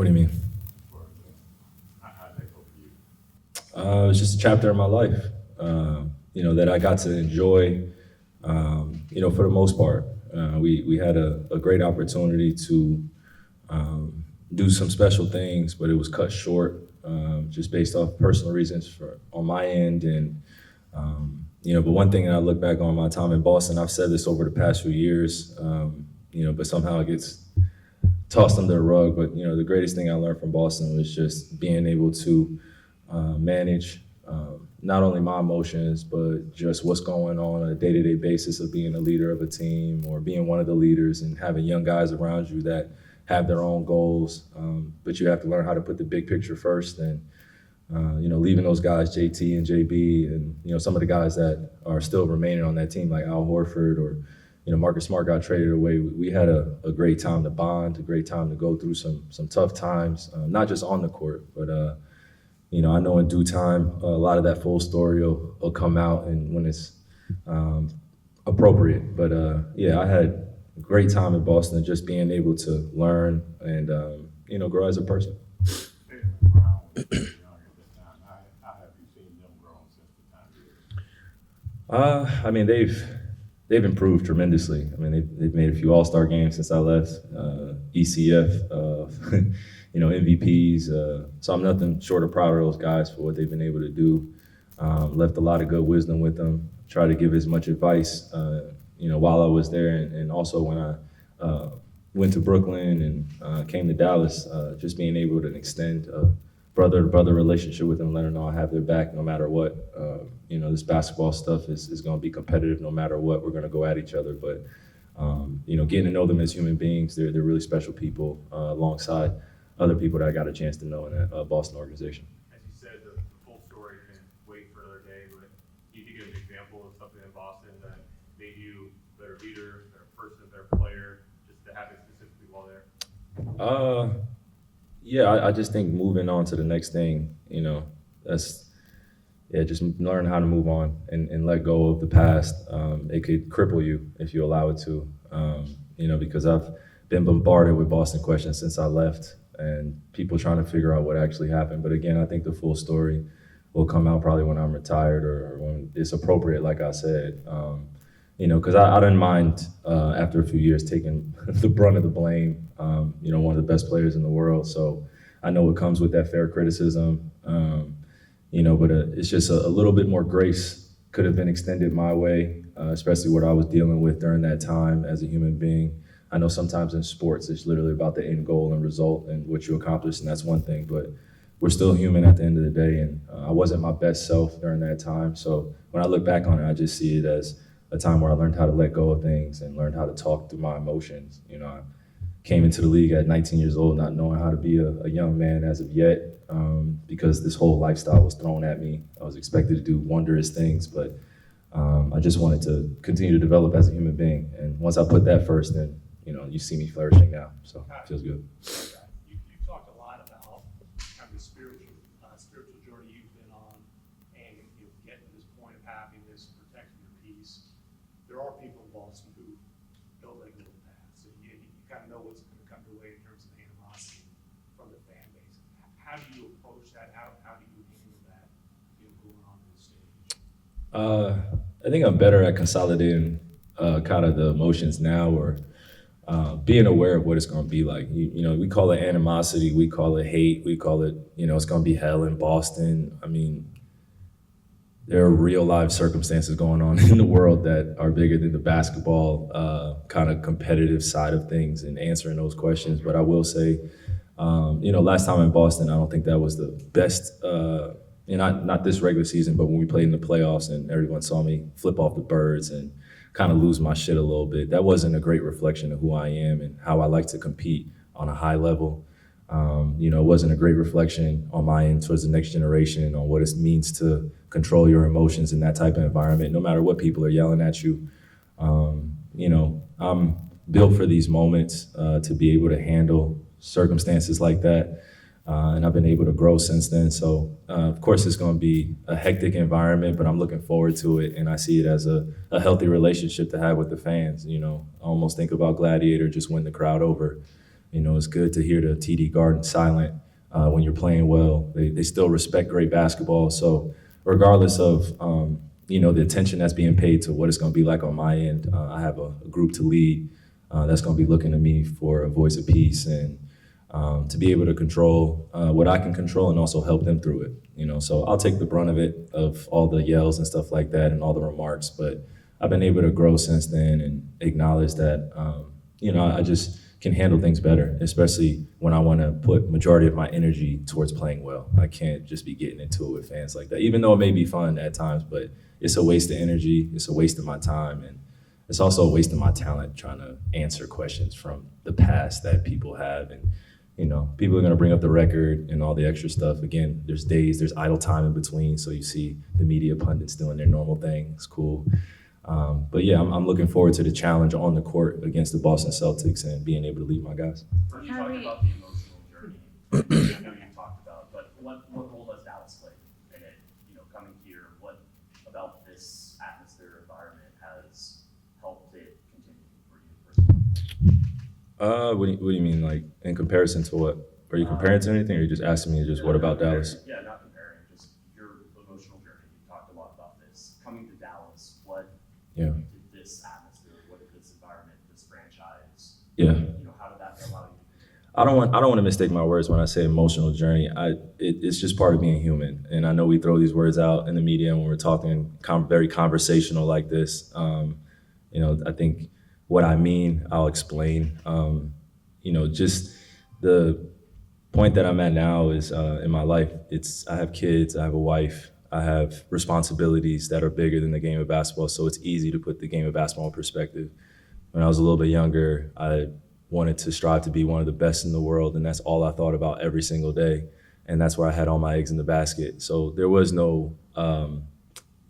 What do you mean? How'd that go for you? It was just a chapter in my life, that I got to enjoy, for the most part. We had a great opportunity to do some special things, but it was cut short just based off personal reasons on my end. And, but one thing that I look back on my time in Boston, I've said this over the past few years, but somehow it gets tossed under the rug. But, the greatest thing I learned from Boston was just being able to manage not only my emotions, but just what's going on a day-to-day basis of being a leader of a team or being one of the leaders and having young guys around you that have their own goals. But you have to learn how to put the big picture first. And, leaving those guys, JT and JB, and, some of the guys that are still remaining on that team like Al Horford or, Marcus Smart got traded away. We had a great time to bond, a great time to go through some tough times, not just on the court, but I know in due time, a lot of that full story will come out and when it's appropriate. But I had a great time in Boston, just being able to learn and, grow as a person. Tatum and Brown was young at that time. How have you seen them grow since the time period? They've improved tremendously. They've made a few All-Star games since I left, ECF, MVPs. So I'm nothing short of proud of those guys for what they've been able to do. Left a lot of good wisdom with them. Tried to give as much advice, while I was there, and also when I went to Brooklyn and came to Dallas, just being able to extend a brother-to-brother relationship with them, let them know I have their back no matter what. This basketball stuff is going to be competitive no matter what. We're going to go at each other, but getting to know them as human beings, they're really special people alongside other people that I got a chance to know in that Boston organization. As you said, the full story can wait for another day, but you think of an example of something in Boston that made you a better leader, a better person, a better player, just to have it specifically while there? I just think moving on to the next thing, just learn how to move on and let go of the past. It could cripple you if you allow it to, because I've been bombarded with Boston questions since I left and people trying to figure out what actually happened. But again, I think the full story will come out probably when I'm retired or when it's appropriate, like I said. Because I didn't mind after a few years taking the brunt of the blame, one of the best players in the world. So I know it comes with that fair criticism, but it's just a little bit more grace could have been extended my way, especially what I was dealing with during that time as a human being. I know sometimes in sports, it's literally about the end goal and result and what you accomplish, and that's one thing, but we're still human at the end of the day, and I wasn't my best self during that time. So when I look back on it, I just see it as a time where I learned how to let go of things and learned how to talk through my emotions. I came into the league at 19 years old, not knowing how to be a young man as of yet, because this whole lifestyle was thrown at me. I was expected to do wondrous things, but I just wanted to continue to develop as a human being. And once I put that first, then you see me flourishing now, so it feels good. You talked a lot about kind of the spiritual journey you've been on, and getting to this point of happiness, protecting your peace. There are people in Boston who don't let go of the past, and you kind of know what's going to come your way in terms of animosity from the fan base. How do you approach that? How do you handle that going on this stage? I think I'm better at consolidating kind of the emotions now, or being aware of what it's going to be like. We call it animosity, we call it hate, we call it, it's going to be hell in Boston. There are real live circumstances going on in the world that are bigger than the basketball kind of competitive side of things and answering those questions. But I will say, last time in Boston, I don't think that was the best, not this regular season, but when we played in the playoffs and everyone saw me flip off the birds and kind of lose my shit a little bit. That wasn't a great reflection of who I am and how I like to compete on a high level. It wasn't a great reflection on my end towards the next generation on what it means to control your emotions in that type of environment, no matter what people are yelling at you. I'm built for these moments to be able to handle circumstances like that. And I've been able to grow since then. So, of course, it's going to be a hectic environment, but I'm looking forward to it. And I see it as a healthy relationship to have with the fans. I almost think about Gladiator, just win the crowd over. It's good to hear the TD Garden silent when you're playing well. They still respect great basketball. So regardless of the attention that's being paid to what it's going to be like on my end, I have a group to lead that's going to be looking to me for a voice of peace and to be able to control what I can control and also help them through it. So I'll take the brunt of it, of all the yells and stuff like that and all the remarks. But I've been able to grow since then and acknowledge that, I just can handle things better, especially when I want to put majority of my energy towards playing well. I can't just be getting into it with fans like that, even though it may be fun at times, but it's a waste of energy. It's a waste of my time. And it's also a waste of my talent trying to answer questions from the past that people have. And people are going to bring up the record and all the extra stuff. Again, there's idle time in between. So you see the media pundits doing their normal thing. It's cool. But yeah, I'm looking forward to the challenge on the court against the Boston Celtics and being able to lead my guys. You talked about the emotional journey. I know you talked about, but what role does Dallas play in it? Coming here, what about this atmosphere, environment has helped it continue for you personally? What do you mean, like in comparison to what? Are you comparing to anything, or are you just asking me just what about Dallas? Yeah, not comparing, just your emotional journey. You talked a lot about this. Coming to Dallas, what Yeah. did this atmosphere, what did this environment, this franchise, Yeah. how did that allow you? I don't want to mistake my words when I say emotional journey. It's just part of being human, and I know we throw these words out in the media when we're talking very conversational like this. I think what I mean, I'll explain. Just the point that I'm at now is in my life. I have kids, I have a wife, I have responsibilities that are bigger than the game of basketball. So it's easy to put the game of basketball in perspective. When I was a little bit younger, I wanted to strive to be one of the best in the world, and that's all I thought about every single day. And that's where I had all my eggs in the basket. So there was no,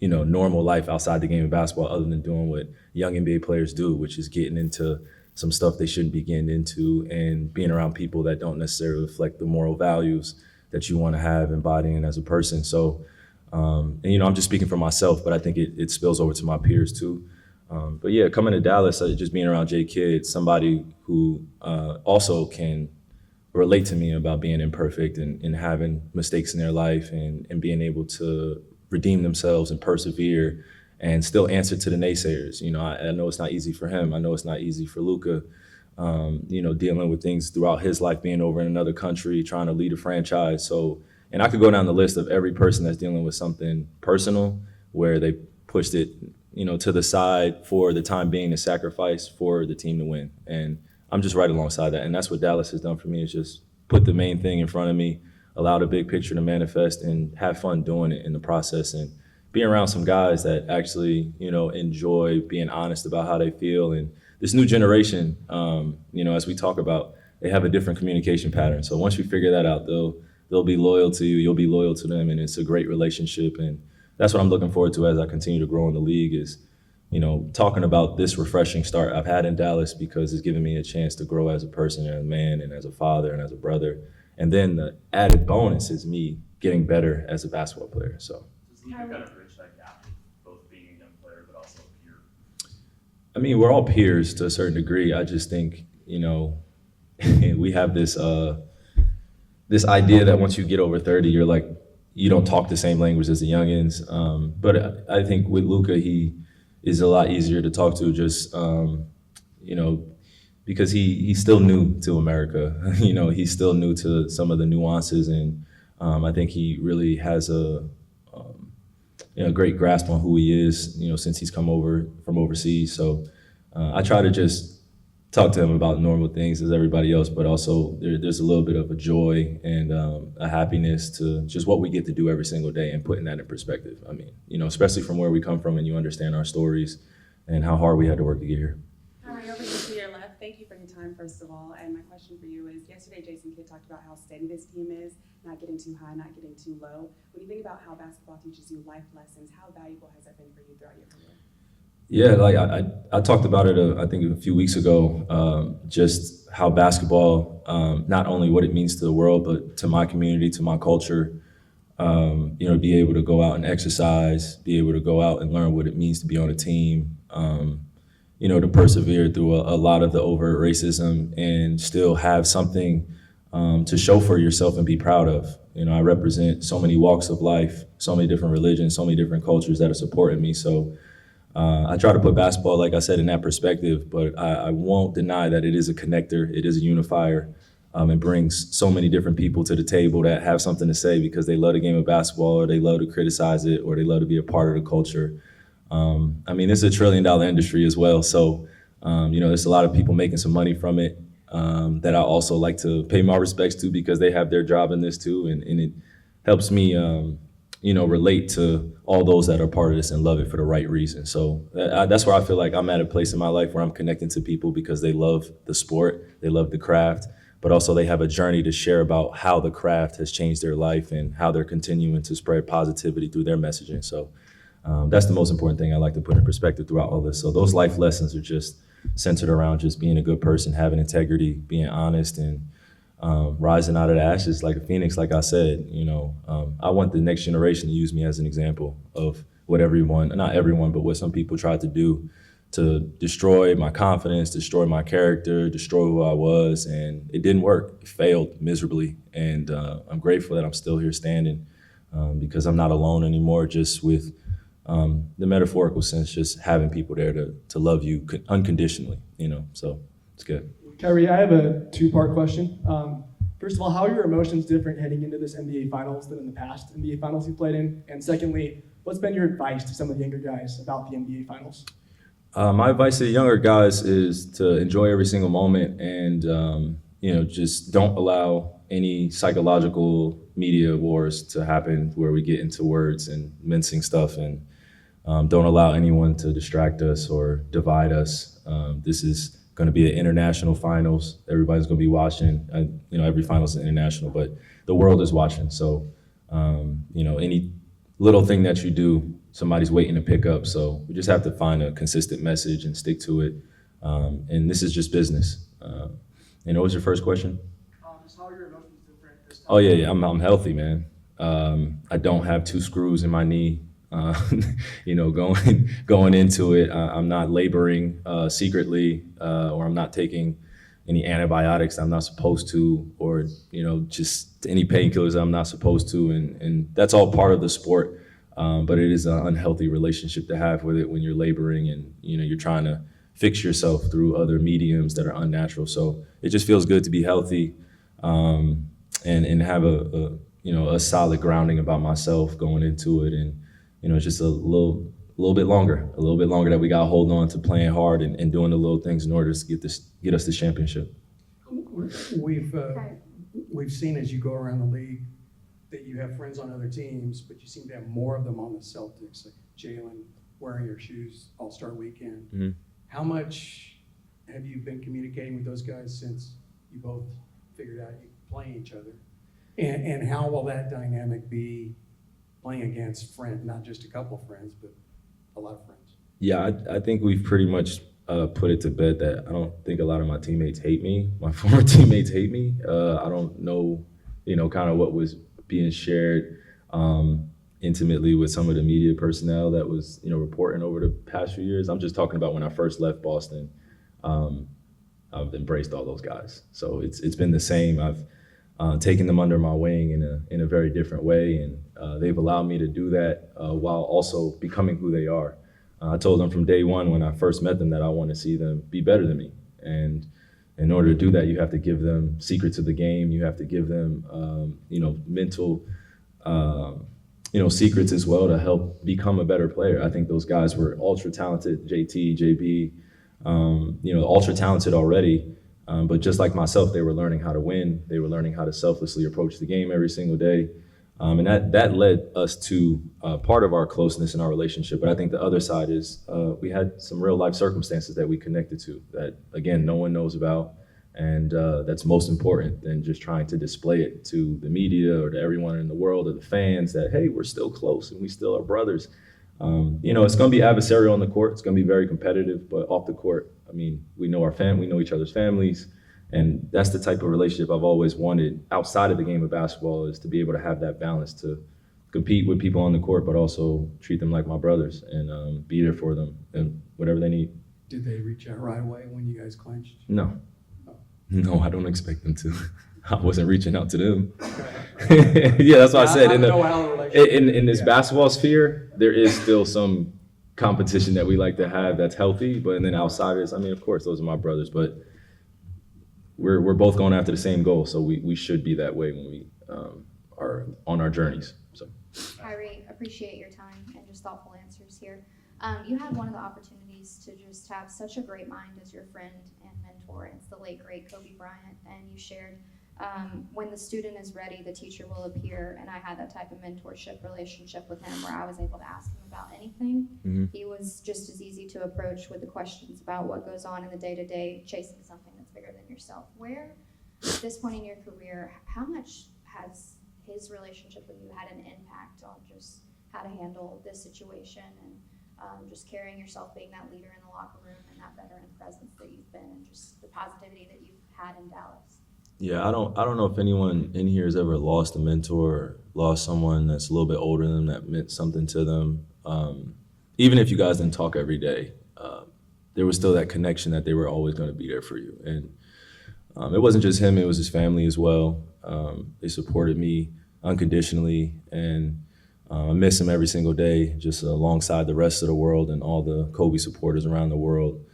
normal life outside the game of basketball other than doing what young NBA players do, which is getting into some stuff they shouldn't be getting into and being around people that don't necessarily reflect the moral values that you want to have embodying as a person. So, I'm just speaking for myself, but I think it spills over to my peers too. But yeah, coming to Dallas, just being around J Kidd, somebody who also can relate to me about being imperfect and having mistakes in their life and being able to redeem themselves and persevere and still answer to the naysayers. I know it's not easy for him. I know it's not easy for Luka, dealing with things throughout his life, being over in another country, trying to lead a franchise. So, and I could go down the list of every person that's dealing with something personal where they pushed it, to the side for the time being to sacrifice for the team to win. And I'm just right alongside that. And that's what Dallas has done for me, is just put the main thing in front of me, allow the big picture to manifest and have fun doing it in the process, and being around some guys that actually, enjoy being honest about how they feel. And this new generation, as we talk about, they have a different communication pattern. So once you figure that out, they'll be loyal to you, you'll be loyal to them, and it's a great relationship. And that's what I'm looking forward to as I continue to grow in the league is, talking about this refreshing start I've had in Dallas, because it's given me a chance to grow as a person and a man and as a father and as a brother. And then the added bonus is me getting better as a basketball player. So. Does Luka kind of bridge that gap, both being a young player but also a peer? I mean, we're all peers to a certain degree. I just think, we have this this idea that once you get over 30, you're like, you don't talk the same language as the youngins. But I think with Luka, he is a lot easier to talk to, just because he's still new to America. He's still new to some of the nuances, and I think he really has a great grasp on who he is, since he's come over from overseas. So I try to just talk to him about normal things as everybody else, but also there's a little bit of a joy and a happiness to just what we get to do every single day and putting that in perspective. I mean, especially from where we come from, and you understand our stories and how hard we had to work to get here. Kyrie, over here to your left. Thank you for your time, first of all. And my question for you is, yesterday Jason Kidd talked about how steady this team is, not getting too high, not getting too low. When you think about how basketball teaches you life lessons, how valuable has that been for you throughout your career? Yeah, like I talked about it, I think a few weeks ago, just how basketball, not only what it means to the world, but to my community, to my culture, be able to go out and exercise, be able to go out and learn what it means to be on a team, to persevere through a lot of the overt racism and still have something to show for yourself and be proud of. I represent so many walks of life, so many different religions, so many different cultures that are supporting me. So I try to put basketball, like I said, in that perspective, but I won't deny that it is a connector, it is a unifier. It brings so many different people to the table that have something to say because they love the game of basketball, or they love to criticize it, or they love to be a part of the culture. It's a $1 trillion industry as well. So, there's a lot of people making some money from it that I also like to pay my respects to because they have their job in this too. And it helps me, relate to all those that are part of this and love it for the right reason. So that's where I feel like I'm at a place in my life where I'm connecting to people because they love the sport, they love the craft, but also they have a journey to share about how the craft has changed their life and how they're continuing to spread positivity through their messaging. So that's the most important thing I like to put in perspective throughout all this. So those life lessons are just centered around just being a good person, having integrity, being honest, and rising out of the ashes like a phoenix, like I said. I want the next generation to use me as an example of what not everyone, but what some people tried to do to destroy my confidence, destroy my character, destroy who I was, and it didn't work. It failed miserably, and I'm grateful that I'm still here standing because I'm not alone anymore, just with the metaphorical sense, just having people there to love you unconditionally, so it's good. Kyrie, I have a two-part question. First of all, how are your emotions different heading into this NBA Finals than in the past NBA Finals you played in? And secondly, what's been your advice to some of the younger guys about the NBA Finals? My advice to the younger guys is to enjoy every single moment and, just don't allow any psychological media wars to happen where we get into words and mincing stuff, and don't allow anyone to distract us or divide us. This is going to be an international finals. Everybody's going to be watching. Every finals is international, but the world is watching. So, any little thing that you do, somebody's waiting to pick up. So we just have to find a consistent message and stick to it. And this is just business. And what was your first question? Just how are your emotions different this time? Oh yeah, I'm healthy, man. I don't have 2 screws in my knee. Going into it, I'm not laboring secretly, or I'm not taking any antibiotics I'm not supposed to, or just any painkillers I'm not supposed to, and that's all part of the sport. But it is an unhealthy relationship to have with it when you're laboring and you're trying to fix yourself through other mediums that are unnatural. So it just feels good to be healthy, and have a solid grounding about myself going into it, and it's just a little bit longer that we got to hold on to playing hard and doing the little things in order to get us the championship. We've seen as you go around the league that you have friends on other teams, but you seem to have more of them on the Celtics, like Jalen wearing your shoes All-Star Weekend. Mm-hmm. How much have you been communicating with those guys since you both figured out you playing each other? And how will that dynamic be playing against friends, not just a couple of friends, but a lot of friends? Yeah, I think we've pretty much put it to bed that I don't think a lot of my teammates hate me. My former teammates hate me. I don't know, kind of what was being shared intimately with some of the media personnel that was, reporting over the past few years. I'm just talking about when I first left Boston. I've embraced all those guys. So it's been the same. I've taken them under my wing in a very different way, and they've allowed me to do that while also becoming who they are. I told them from day one when I first met them that I want to see them be better than me. And in order to do that, you have to give them secrets of the game. You have to give them, mental, secrets as well to help become a better player. I think those guys were ultra talented, JT, JB, ultra talented already. But just like myself, they were learning how to win. They were learning how to selflessly approach the game every single day. And that led us to part of our closeness in our relationship. But I think the other side is we had some real life circumstances that we connected to that, again, no one knows about. And that's most important than just trying to display it to the media or to everyone in the world or the fans that, hey, we're still close and we still are brothers. It's going to be adversarial on the court. It's going to be very competitive. But off the court, we know we know each other's families. And that's the type of relationship I've always wanted outside of the game of basketball, is to be able to have that balance, to compete with people on the court, but also treat them like my brothers and be there for them and whatever they need. Did they reach out right away when you guys clinched? No. No, I don't expect them to. I wasn't reaching out to them. Okay. Yeah, that's what I said. I In, don't know how the relationship. in this Yeah. basketball sphere, there is still some competition that we like to have that's healthy. But then outsiders, I mean, of course, those are my brothers. But we're both going after the same goal, so we should be that way when we are on our journeys. So. Kyrie, appreciate your time and just thoughtful answers here. You had one of the opportunities to just have such a great mind as your friend and mentor. It's the late, great Kobe Bryant, and you shared, when the student is ready, the teacher will appear, and I had that type of mentorship relationship with him where I was able to ask him about anything. Mm-hmm. He was just as easy to approach with the questions about what goes on in the day-to-day, chasing something that's bigger than yourself. Where, at this point in your career, how much has his relationship with you had an impact on just how to handle this situation and just carrying yourself, being that leader in the locker room and that veteran presence that you've been, and just the positivity that you've had in Dallas? Yeah, I don't know if anyone in here has ever lost a mentor or lost someone that's a little bit older than them that meant something to them. Even if you guys didn't talk every day, there was still that connection that they were always going to be there for you. And it wasn't just him, it was his family as well. They supported me unconditionally, and I miss him every single day, just alongside the rest of the world and all the Kobe supporters around the world,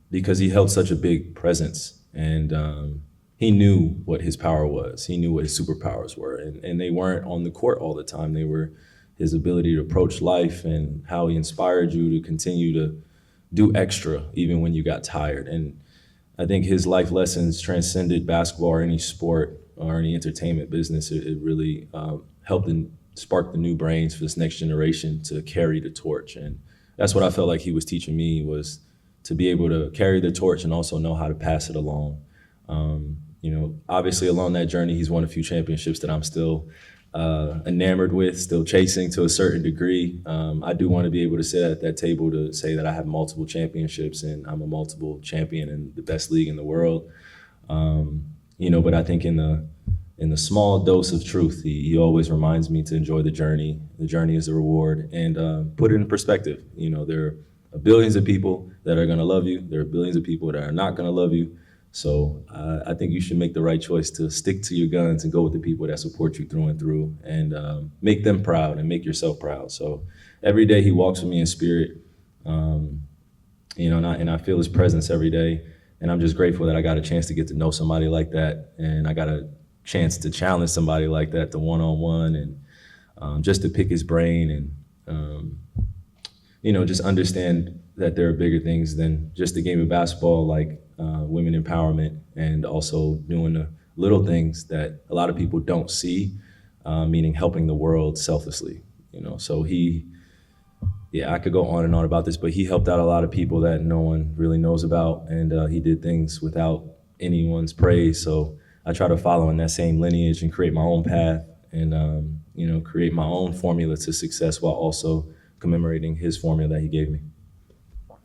because he held such a big presence, and he knew what his power was. He knew what his superpowers were, and they weren't on the court all the time. They were his ability to approach life and how he inspired you to continue to do extra even when you got tired. And I think his life lessons transcended basketball or any sport or any entertainment business. It really helped and sparked the new brains for this next generation to carry the torch. And that's what I felt like he was teaching me, was to be able to carry the torch and also know how to pass it along. Obviously along that journey, he's won a few championships that I'm still enamored with, still chasing to a certain degree. I do want to be able to sit at that table to say that I have multiple championships and I'm a multiple champion in the best league in the world. But I think in the small dose of truth, he always reminds me to enjoy the journey. The journey is the reward, and put it in perspective. There are billions of people that are going to love you. There are billions of people that are not going to love you. So I think you should make the right choice to stick to your guns and go with the people that support you through and through, and make them proud and make yourself proud. So every day he walks with me in spirit, and I feel his presence every day. And I'm just grateful that I got a chance to get to know somebody like that, and I got a chance to challenge somebody like that, to one-on-one, and just to pick his brain and just understand that there are bigger things than just the game of basketball, like women empowerment, and also doing the little things that a lot of people don't see, meaning helping the world selflessly. So I could go on and on about this, but he helped out a lot of people that no one really knows about, and he did things without anyone's praise. So I try to follow in that same lineage and create my own path, and create my own formula to success while also commemorating his formula that he gave me.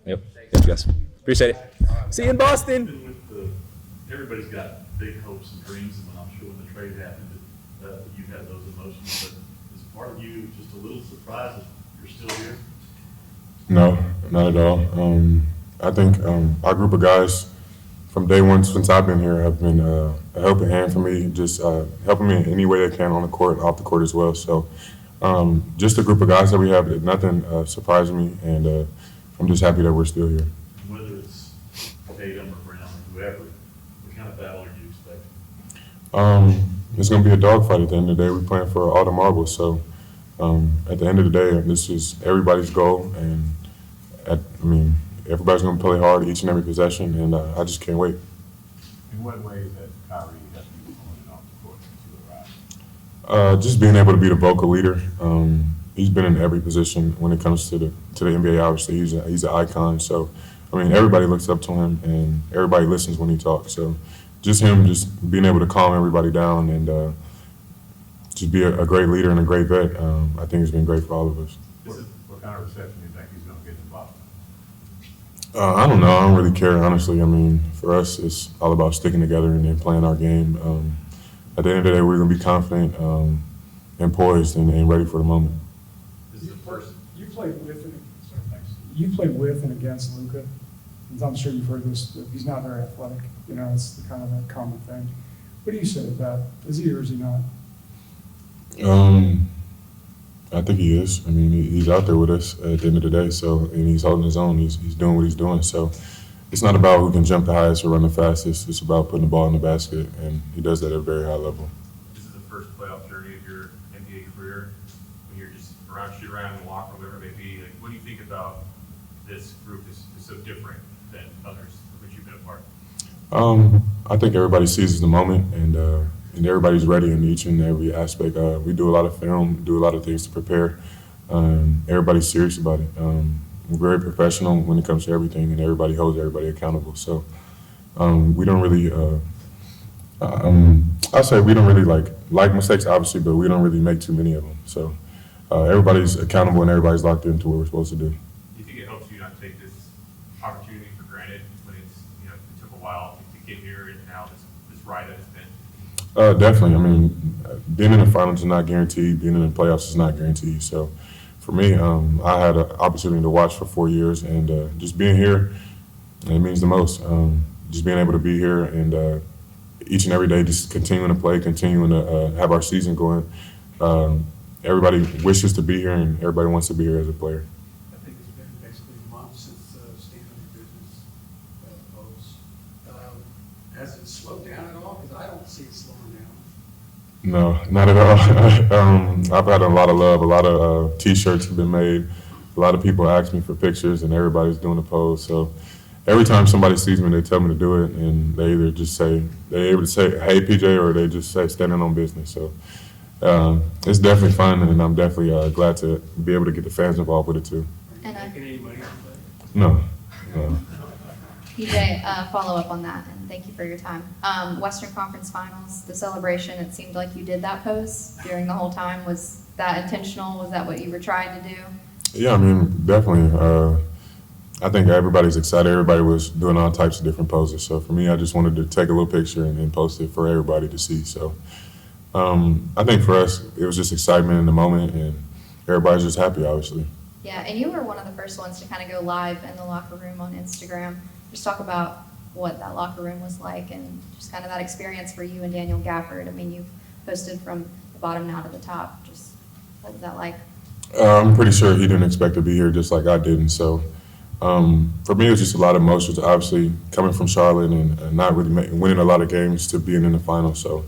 Yep. Thank you guys. Appreciate it. See you in Boston. Everybody's got big hopes and dreams, and I'm sure when the trade happened, you had those emotions. But is part of you just a little surprised that you're still here? No, not at all. I think our group of guys from day one since I've been here have been a helping hand for me, just helping me in any way they can on the court, off the court as well. So just a group of guys that we have, nothing surprised me, and I'm just happy that we're still here. Whether it's Tatum or Brown or whoever, what kind of battle are you expecting? It's going to be a dogfight at the end of the day. We're playing for all the marbles. So at the end of the day, this is everybody's goal, and everybody's going to play hard each and every possession, and I just can't wait. In what ways has Kyrie helped you on and off the court since you arrived? Just being able to be the vocal leader. He's been in every position when it comes to the NBA. Obviously, he's an icon. So, everybody looks up to him, and everybody listens when he talks. So, just him, just being able to calm everybody down and just be a great leader and a great vet. I think it's been great for all of us. What kind of reception do you think he's going to get in Boston? I don't know. I don't really care, honestly. For us, it's all about sticking together and then playing our game. At the end of the day, we're going to be confident and poised and ready for the moment. You played with him. you played with and against Luka. And I'm sure you've heard this, but he's not very athletic. You know, it's the kind of a common thing. What do you say about that? Is he or is he not? I think he is. I mean, he's out there with us at the end of the day. So, and he's holding his own. He's doing what he's doing. So, it's not about who can jump the highest or run the fastest. It's about putting the ball in the basket, and he does that at a very high level. This is the first playoff journey of your NBA career. When you're just shoot around in the locker room, whatever it may be, like, what do you think about this group is so different than others of which you've been a part? I think everybody seizes the moment, and everybody's ready in each and every aspect. We do a lot of film, do a lot of things to prepare. Everybody's serious about it. We're very professional when it comes to everything, and everybody holds everybody accountable. So we don't really, I say we don't really like mistakes, obviously, but we don't really make too many of them. So everybody's accountable and everybody's locked into what we're supposed to do. Do you think it helps you not take this opportunity for granted when it's, you know, it took a while to get here and now this ride that it's been? Definitely. I mean, being in the finals is not guaranteed. Being in the playoffs is not guaranteed. So for me, I had an opportunity to watch for 4 years, and just being here, it means the most. Just being able to be here and each and every day just continuing to play, continuing to have our season going. Everybody wishes to be here, and everybody wants to be here as a player. I think it's been basically a month since Stand on Your Business post. Has it slowed down at all? Because I don't see it slowing down. No, not at all. I've had a lot of love. A lot of T-shirts have been made. A lot of people ask me for pictures, and everybody's doing a pose. So every time somebody sees me, they tell me to do it, and they either just say, they're able to say, "Hey, PJ," or they just say, "Standing on business." So it's definitely fun, and I'm definitely glad to be able to get the fans involved with it too. And Making any money from that? No. PJ, follow up on that, and thank you for your time. Western Conference Finals, the celebration, it seemed like you did that pose during the whole time. Was that intentional? Was that what you were trying to do? Yeah, I mean, definitely. I think everybody's excited. Everybody was doing all types of different poses. So for me, I just wanted to take a little picture and post it for everybody to see. So I think for us, it was just excitement in the moment, and everybody's just happy, obviously. Yeah, and you were one of the first ones to kind of go live in the locker room on Instagram. Just talk about what that locker room was like and just kind of that experience for you and Daniel Gafford. I mean, you've posted from the bottom now to the top. Just what was that like? I'm pretty sure he didn't expect to be here just like I didn't. So for me, it was just a lot of emotions, obviously, coming from Charlotte and not really winning a lot of games to being in the finals. So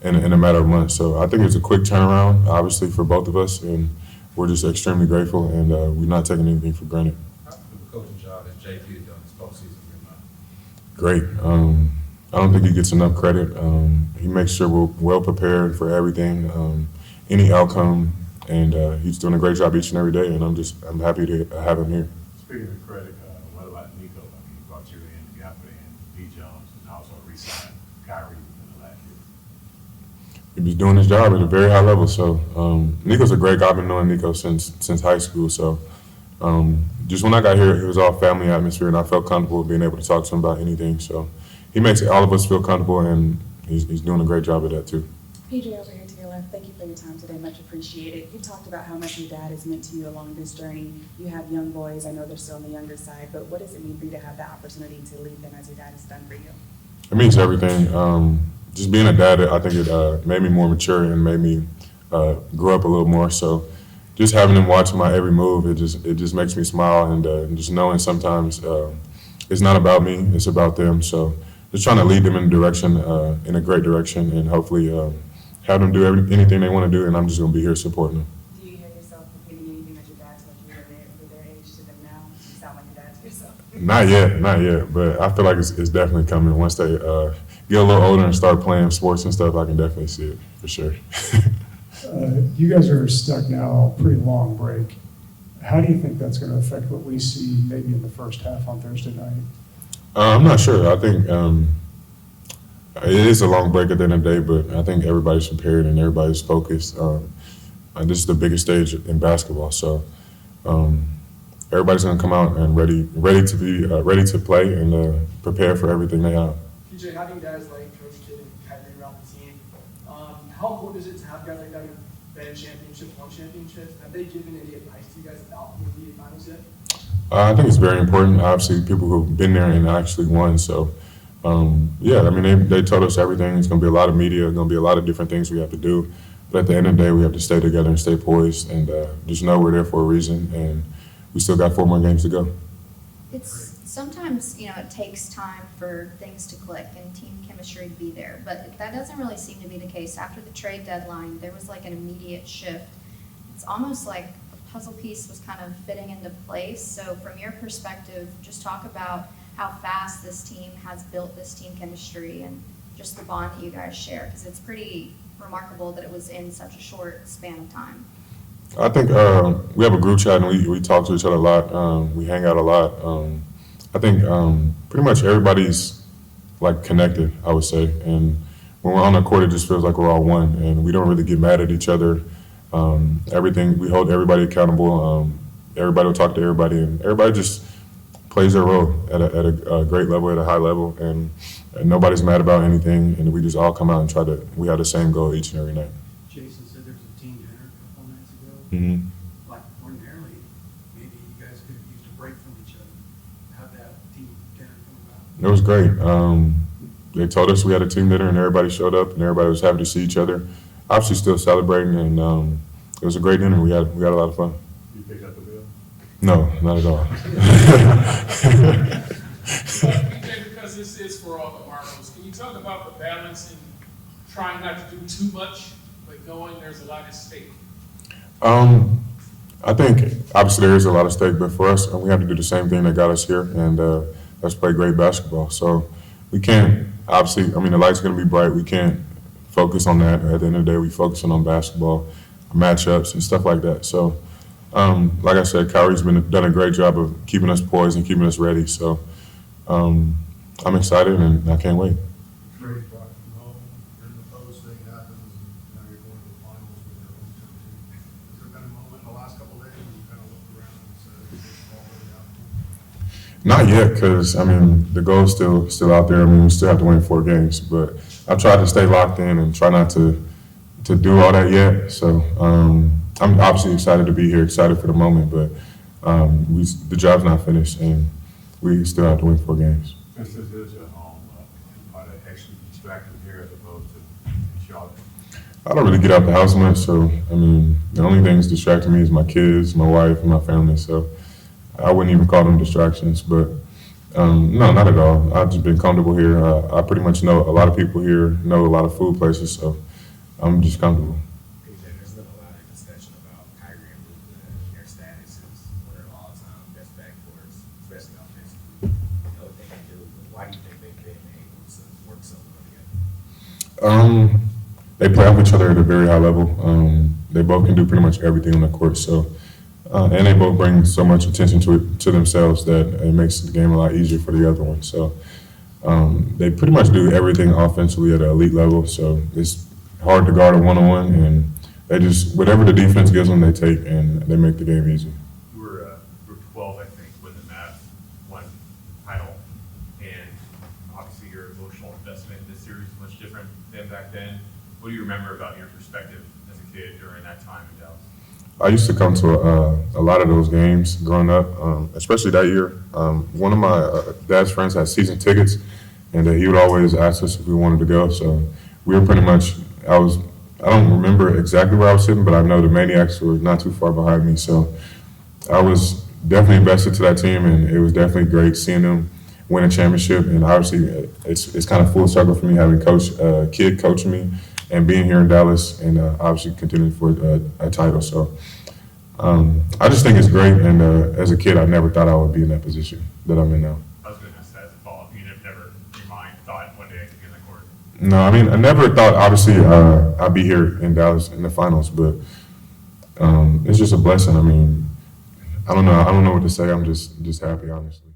in a matter of months. So I think it was a quick turnaround, obviously, for both of us. And we're just extremely grateful, and we're not taking anything for granted. How good of a coaching job has JP done this postseason? Great. I don't think he gets enough credit. He makes sure we're well prepared for everything, any outcome, and he's doing a great job each and every day, and I'm happy to have him here. Speaking of credit, what about Nico? I mean, he brought you in, Gafford in, B. Jones, and also re-signed Kyrie in the last year. He was doing his job at a very high level. So Nico's a great guy. I've been knowing Nico since high school. So just when I got here, it was all family atmosphere, and I felt comfortable being able to talk to him about anything. So he makes all of us feel comfortable, and he's doing a great job at that too. PJ, over here to your left, thank you for your time today, much appreciated. You talked about how much your dad has meant to you along this journey. You have young boys, I know they're still on the younger side, but what does it mean for you to have the opportunity to lead them as your dad has done for you? It means everything. Just being a dad, I think it made me more mature and made me grow up a little more. So just having them watch my every move, it just makes me smile, and just knowing sometimes it's not about me, it's about them. So just trying to lead them in a direction, in a great direction, and hopefully have them do anything they want to do, and I'm just going to be here supporting them. Do you hear yourself repeating anything that your dad told you with their age to them now? You sound like your dad to yourself. Not yet, but I feel like it's definitely coming. Once they get a little older and start playing sports and stuff, I can definitely see it, for sure. You guys are stuck now, a pretty long break. How do you think that's going to affect what we see maybe in the first half on Thursday night? I'm not sure. I think it is a long break at the end of the day, but I think everybody's prepared and everybody's focused. And this is the biggest stage in basketball, so everybody's going to come out and ready to play and prepare for everything they have. PJ, how do you guys like Coach Kidd and Kyrie around the team? How important is it to have guys like that been in championships, won championships. Have they given any advice to you guys about the NBA Finals yet? I think it's very important. Obviously, people who've been there and actually won. So, yeah, I mean, they told us everything. It's going to be a lot of media. There's going to be a lot of different things we have to do. But at the end of the day, we have to stay together and stay poised and just know we're there for a reason. And we still got 4 more games to go. It's sometimes, it takes time for things to click and team chemistry to be there, but that doesn't really seem to be the case. After the trade deadline, there was like an immediate shift. It's almost like a puzzle piece was kind of fitting into place. So from your perspective, just talk about how fast this team has built this team chemistry and just the bond that you guys share, because it's pretty remarkable that it was in such a short span of time. I think we have a group chat and we talk to each other a lot. We hang out a lot. I think pretty much everybody's like connected, I would say. And when we're on the court, it just feels like we're all one, and we don't really get mad at each other. Everything, we hold everybody accountable. Everybody will talk to everybody, and everybody just plays their role at a great level, at a high level, and nobody's mad about anything. And we just all come out and try to. We have the same goal each and every night. Jason said there was a team dinner a couple nights ago. Mm-hmm. Like ordinarily, maybe you guys could have used a break from each other. How'd that team dinner come about? It was great. They told us we had a team dinner, and everybody showed up, and everybody was happy to see each other. Obviously, still celebrating, and it was a great dinner. We had a lot of fun. You pick up the bill? No, not at all. And because this is for all the marbles, can you talk about the balance in trying not to do too much, but knowing there's a lot at stake? I think obviously there is a lot of stake, but for us, we have to do the same thing that got us here, and that's play great basketball. So we can't, obviously, I mean, the light's going to be bright. We can't focus on that. At the end of the day, we focusing on basketball, matchups, and stuff like that. So, like I said, Kyrie's done a great job of keeping us poised and keeping us ready. So I'm excited, and I can't wait. Trade brought from home, then the post thing happens, and now you're going to the finals with your hometown team. Has there been a moment in the last couple of days when you kind of looked around and said, it's all the way out? Not yet, because, I mean, the goal is still out there. I mean, we still have to win 4 games, but I've tried to stay locked in and try not to do all that yet. So I'm obviously excited to be here, excited for the moment, but the job's not finished, and we still have to win 4 games. Since this is at home, are they actually distracted here as opposed to in Charlotte? I don't really get out the house much, so, I mean, the only things distracting me is my kids, my wife, and my family, so I wouldn't even call them distractions, but no, not at all. I've just been comfortable here. I pretty much know a lot of people here, know a lot of food places, so I'm just comfortable. There's been a lot of discussion about Kyrie and Luka and their status as one of the all-time best backcourts, especially offensively. You know what they can do, but why do you think they've been able to work so well together? They play off each other at a very high level. They both can do pretty much everything on the court, so and they both bring so much attention to themselves that it makes the game a lot easier for the other one. So they pretty much do everything offensively at an elite level. So it's hard to guard a one-on-one, and they just whatever the defense gives them, they take, and they make the game easy. You were 12, I think, when the Mavs won the title, and obviously your emotional investment in this series is much different than back then. What do you remember about your perspective as a kid during that time in Dallas? I used to come to a lot of those games growing up, especially that year. One of my dad's friends had season tickets, and he would always ask us if we wanted to go. So we were pretty much, I don't remember exactly where I was sitting, but I know the Maniacs were not too far behind me. So I was definitely invested to that team, and it was definitely great seeing them win a championship. And obviously, it's kind of full circle for me having a kid coaching me and being here in Dallas, and obviously continuing for a title. So I just think it's great, and as a kid, I never thought I would be in that position that I'm in now. I was going to ask that as a follow-up. You never in your mind thought one day I could be on that court? No, I mean, I never thought, obviously, I'd be here in Dallas in the finals, but it's just a blessing. I mean, I don't know what to say. I'm just happy, honestly.